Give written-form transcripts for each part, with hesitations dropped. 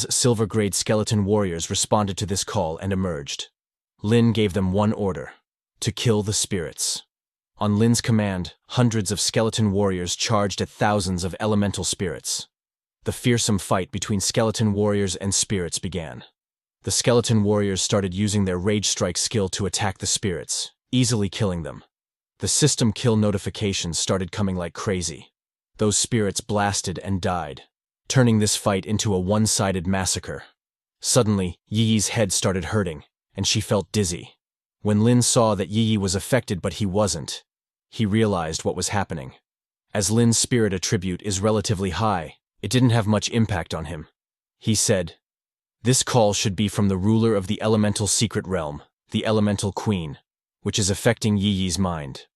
silver-grade skeleton warriors responded to this call and emerged. Lin gave them one order: to kill the spirits. On Lin's command, hundreds of skeleton warriors charged at thousands of elemental spirits. The fearsome fight between skeleton warriors and spirits began. The skeleton warriors started using their Rage Strike skill to attack the spirits, easily killing them. The system kill notifications started coming like crazy. Those spirits blasted and died, turning this fight into a one-sided massacre. Suddenly, Yi's head started hurting, and she felt dizzy. When Lin saw that Yi was affected but he wasn't, he realized what was happening. As Lin's spirit attribute is relatively high, it didn't have much impact on him. He said, "This call should be from the ruler of the elemental secret realm, the elemental queen, which is affecting Yi's mind."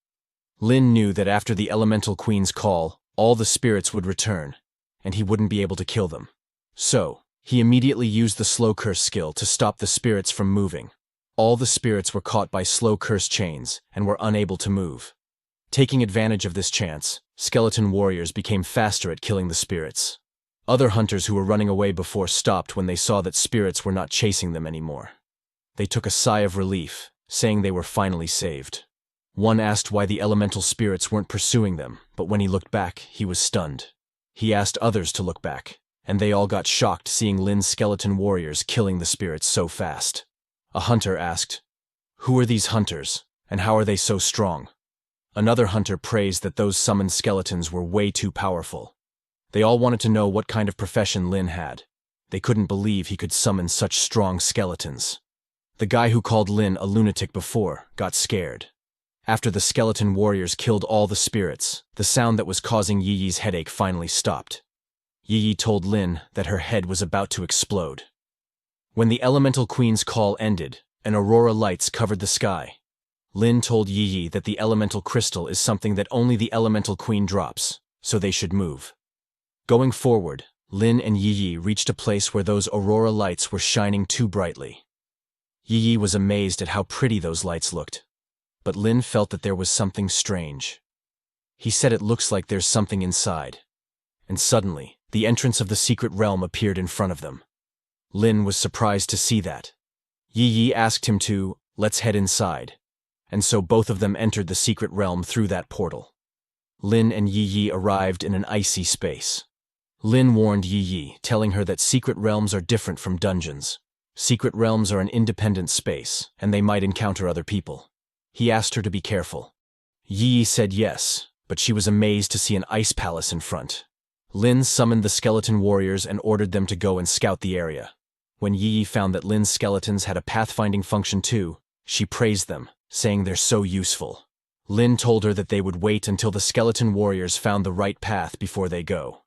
Lin knew that after the elemental queen's call, all the spirits would return, and he wouldn't be able to kill them. So, he immediately used the slow curse skill to stop the spirits from moving. All the spirits were caught by slow curse chains and were unable to move. Taking advantage of this chance, skeleton warriors became faster at killing the spirits. Other hunters who were running away before stopped when they saw that spirits were not chasing them anymore. They took a sigh of relief, saying they were finally saved. One asked why the elemental spirits weren't pursuing them, but when he looked back, he was stunned. He asked others to look back, and they all got shocked seeing Lin's skeleton warriors killing the spirits so fast. A hunter asked, "Who are these hunters, and how are they so strong?" Another hunter praised that those summoned skeletons were way too powerful. They all wanted to know what kind of profession Lin had. They couldn't believe he could summon such strong skeletons. The guy who called Lin a lunatic before got scared. After the skeleton warriors killed all the spirits, the sound that was causing Yi's headache finally stopped. Yi told Lin that her head was about to explode. When the elemental queen's call ended, and aurora lights covered the sky, Lin told Yi that the elemental crystal is something that only the elemental queen drops, so they should move. Going forward, Lin and Yi reached a place where those aurora lights were shining too brightly. Yi was amazed at how pretty those lights looked, but Lin felt that there was something strange. He said it looks like there's something inside. And suddenly, the entrance of the secret realm appeared in front of them. Lin was surprised to see that. Yi asked him to, "Let's head inside." And so both of them entered the secret realm through that portal. Lin and Yi arrived in an icy space. Lin warned Yi, telling her that secret realms are different from dungeons. Secret realms are an independent space, and they might encounter other people. He asked her to be careful. Yi said yes, but she was amazed to see an ice palace in front. Lin summoned the skeleton warriors and ordered them to go and scout the area. When Yi found that Lin's skeletons had a pathfinding function too, she praised them, saying they're so useful. Lin told her that they would wait until the skeleton warriors found the right path before they go.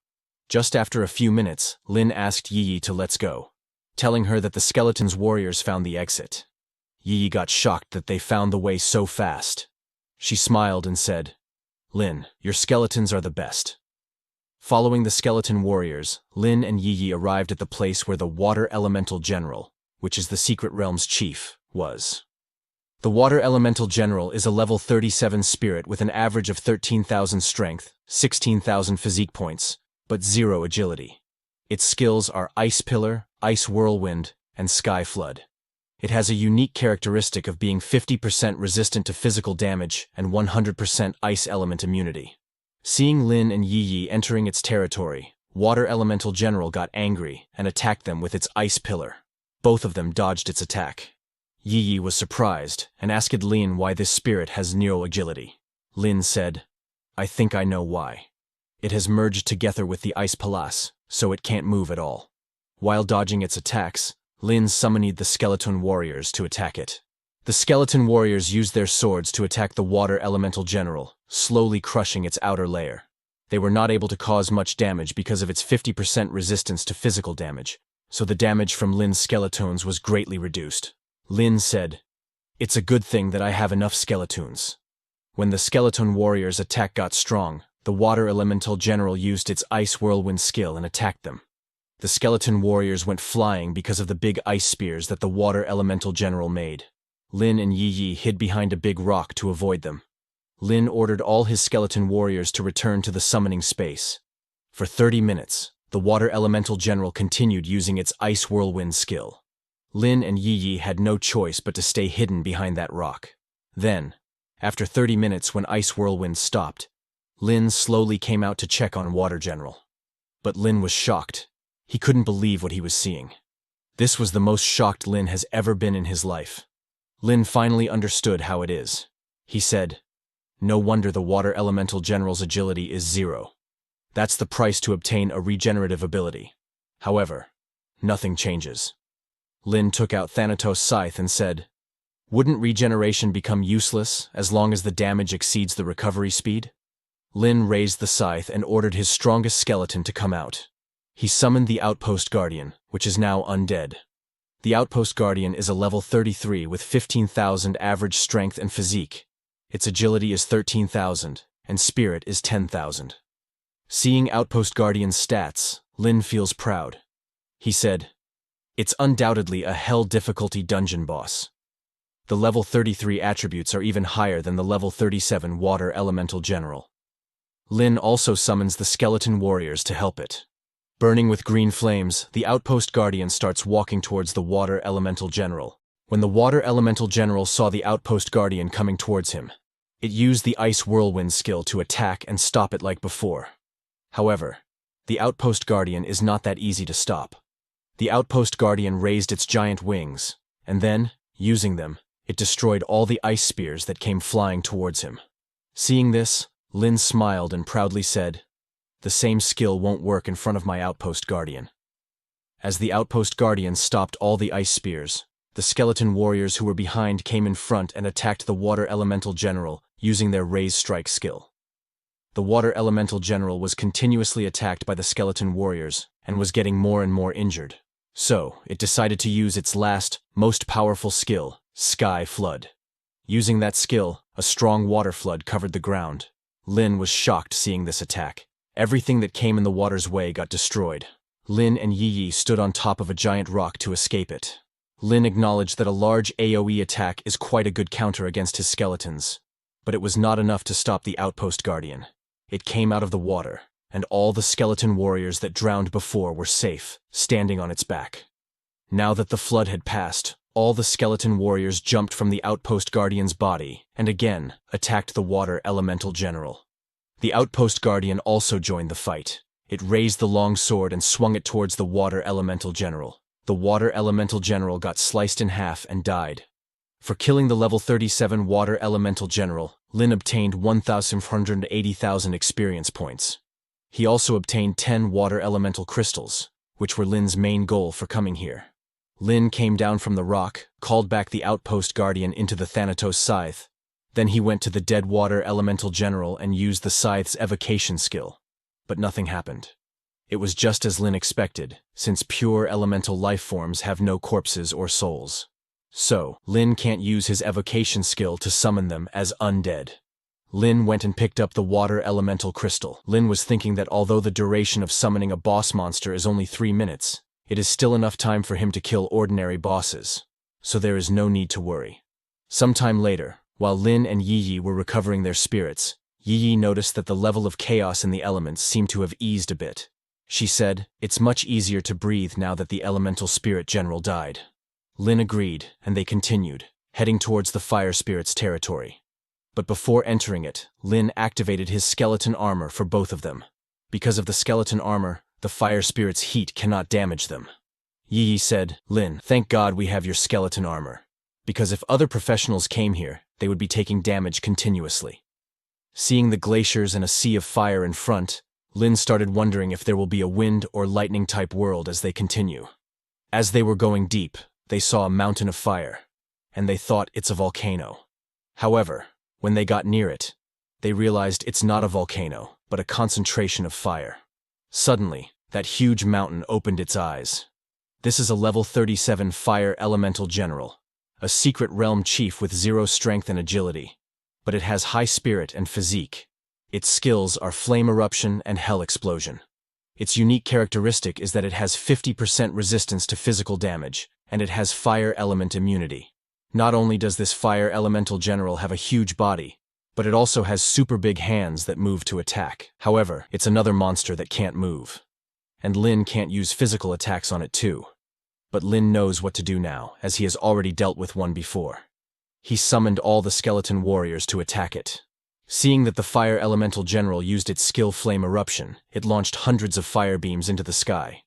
Just after a few minutes, Lin asked Yi to let's go, telling her that the skeleton's warriors found the exit. Yi got shocked that they found the way so fast. She smiled and said, "Lin, your skeletons are the best." Following the skeleton warriors, Lin and Yi arrived at the place where the Water Elemental General, which is the secret realm's chief, was. The Water Elemental General is a level 37 spirit with an average of 13,000 strength, 16,000 physique points, but 0 agility. Its skills are Ice Pillar, Ice Whirlwind, and Sky Flood. It has a unique characteristic of being 50% resistant to physical damage and 100% ice element immunity. Seeing Lin and Yi entering its territory, Water Elemental General got angry and attacked them with its Ice Pillar. Both of them dodged its attack. Yi was surprised and asked Lin why this spirit has 0 agility. Lin said, "I think I know why. It has merged together with the Ice Palace, so it can't move at all." While dodging its attacks, Lin summoned the skeleton warriors to attack it. The skeleton warriors used their swords to attack the Water Elemental General, slowly crushing its outer layer. They were not able to cause much damage because of its 50% resistance to physical damage, so the damage from Lin's skeletons was greatly reduced. Lin said, "It's a good thing that I have enough skeletons." When the skeleton warriors' attack got strong, the Water Elemental General used its Ice Whirlwind skill and attacked them. The skeleton warriors went flying because of the big ice spears that the Water Elemental General made. Lin and Yi hid behind a big rock to avoid them. Lin ordered all his skeleton warriors to return to the summoning space. For 30 minutes, The water elemental general continued using its ice whirlwind skill. Lin and Yi had no choice but to stay hidden behind that rock. Then, after 30 minutes when ice whirlwind stopped, Lin slowly came out to check on Water General. But Lin was shocked. He couldn't believe what he was seeing. This was the most shocked Lin has ever been in his life. Lin finally understood how it is. He said, "No wonder the Water Elemental General's agility is 0. That's the price to obtain a regenerative ability. However, nothing changes." Lin took out Thanatos' scythe and said, "Wouldn't regeneration become useless as long as the damage exceeds the recovery speed?" Lin raised the scythe and ordered his strongest skeleton to come out. He summoned the Outpost Guardian, which is now undead. The Outpost Guardian is a level 33 with 15,000 average strength and physique. Its agility is 13,000, and spirit is 10,000. Seeing Outpost Guardian's stats, Lin feels proud. He said, "It's undoubtedly a hell difficulty dungeon boss." The level 33 attributes are even higher than the level 37 Water Elemental General. Lin also summons the Skeleton Warriors to help it. Burning with green flames, the Outpost Guardian starts walking towards the Water Elemental General. When the Water Elemental General saw the Outpost Guardian coming towards him, it used the Ice Whirlwind skill to attack and stop it like before. However, the Outpost Guardian is not that easy to stop. The Outpost Guardian raised its giant wings, and then, using them, it destroyed all the ice spears that came flying towards him. Seeing this, Lin smiled and proudly said, "The same skill won't work in front of my Outpost Guardian." As the Outpost Guardian stopped all the ice spears, the Skeleton Warriors who were behind came in front and attacked the Water Elemental General using their Raise Strike skill. The Water Elemental General was continuously attacked by the Skeleton Warriors and was getting more and more injured. So, it decided to use its last, most powerful skill, Sky Flood. Using that skill, a strong water flood covered the ground. Lin was shocked seeing this attack. Everything that came in the water's way got destroyed. Lin and Yi stood on top of a giant rock to escape it. Lin acknowledged that a large AoE attack is quite a good counter against his skeletons, but it was not enough to stop the Outpost Guardian. It came out of the water, and all the Skeleton Warriors that drowned before were safe, standing on its back. Now that the flood had passed, all the Skeleton Warriors jumped from the Outpost Guardian's body and again attacked the Water Elemental General. The Outpost Guardian also joined the fight. It raised the long sword and swung it towards the Water Elemental General. The Water Elemental General got sliced in half and died. For killing the level 37 Water Elemental General, Lin obtained 1,480,000 experience points. He also obtained 10 Water Elemental Crystals, which were Lin's main goal for coming here. Lin came down from the rock, called back the Outpost Guardian into the Thanatos Scythe. Then he went to the dead Water Elemental General and used the Scythe's evocation skill. But nothing happened. It was just as Lin expected, since pure elemental life forms have no corpses or souls. So, Lin can't use his evocation skill to summon them as undead. Lin went and picked up the Water Elemental Crystal. Lin was thinking that although the duration of summoning a boss monster is only 3 minutes, it is still enough time for him to kill ordinary bosses, so there is no need to worry. Sometime later, while Lin and Yi were recovering their spirits, Yi noticed that the level of chaos in the elements seemed to have eased a bit. She said, "It's much easier to breathe now that the Elemental Spirit General died." Lin agreed, and they continued, heading towards the Fire Spirit's territory. But before entering it, Lin activated his skeleton armor for both of them. Because of the skeleton armor, the Fire Spirit's heat cannot damage them. Yi said, "Lin, thank God we have your skeleton armor, because if other professionals came here, they would be taking damage continuously." Seeing the glaciers and a sea of fire in front, Lin started wondering if there will be a wind or lightning-type world as they continue. As they were going deep, they saw a mountain of fire, and they thought it's a volcano. However, when they got near it, they realized it's not a volcano, but a concentration of fire. Suddenly, that huge mountain opened its eyes. This is a level 37 Fire Elemental General, a secret realm chief with 0 strength and agility, but it has high spirit and physique. Its skills are Flame Eruption and Hell Explosion. Its unique characteristic is that it has 50% resistance to physical damage, and it has fire element immunity. Not only does this Fire Elemental General have a huge body, but it also has super big hands that move to attack. However, it's another monster that can't move. and Lin can't use physical attacks on it too. But Lin knows what to do now, as he has already dealt with one before. He summoned all the skeleton warriors to attack it. Seeing that the fire elemental general used its skill Flame Eruption, it launched hundreds of fire beams into the sky,